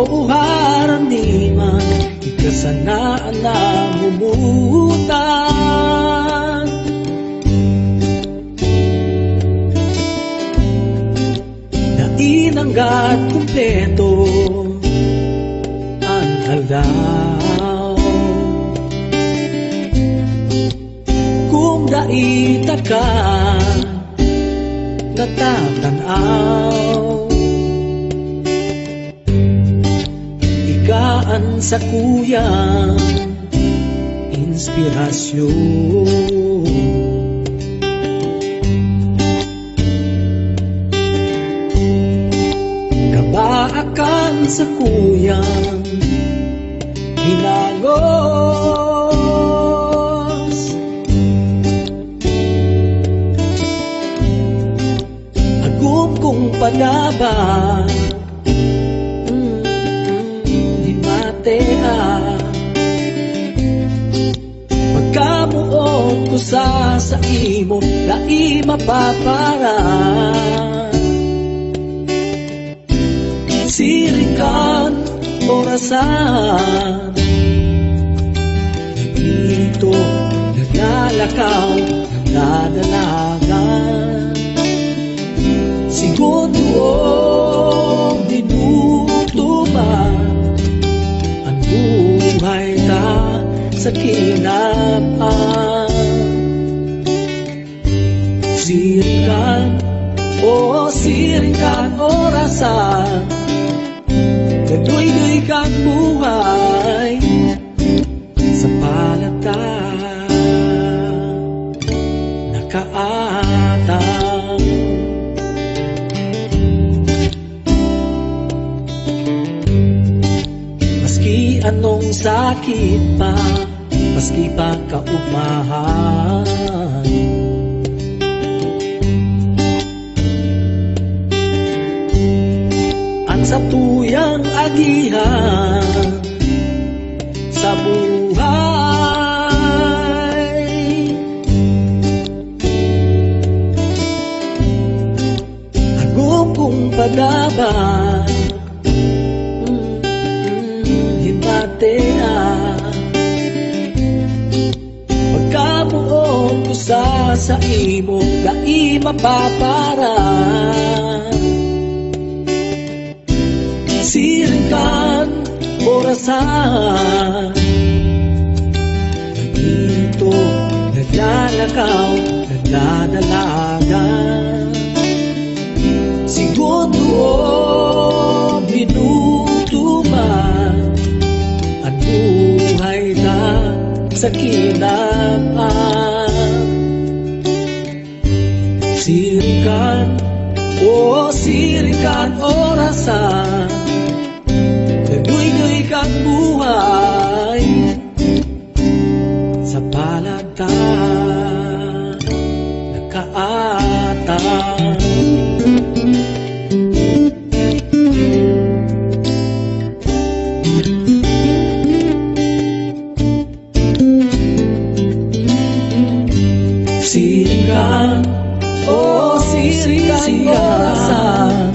uharaniman, ikasanaan na humutan. Nainanggat kumpleto ang halaw, kung daita ka natatanaw, ikaan sa kuyang inspirasyon. Kabaakan sa kuyang hinagos, agum kong palaban, himatea, pagkamuot ko sa imo, lai mapapara. Sirikan orasan, nandito, naglalakaw, nagdadalagan. Siguro minuto ba ang buhay ka sa kinapaan? Sirikan, sirikan orasan, gadoy-doy kang buhay sa palata, nakaatang. Maski anong sakit pa, maski pa kaugmahan, sa tuyang agihan sa buhay, agum kong paglaban, himatea, pagkabuot ko sa imo, lai mapapara. Sirikan orasan, nandito, naglalakaw, nagdadalagan. Segundo, minuto man ang buhay na sa kinapaan. Sirikan, sirikan orasan, gadoy-doy kang buhay sa palata, nakaatang. Sirikan, sirikan orasan,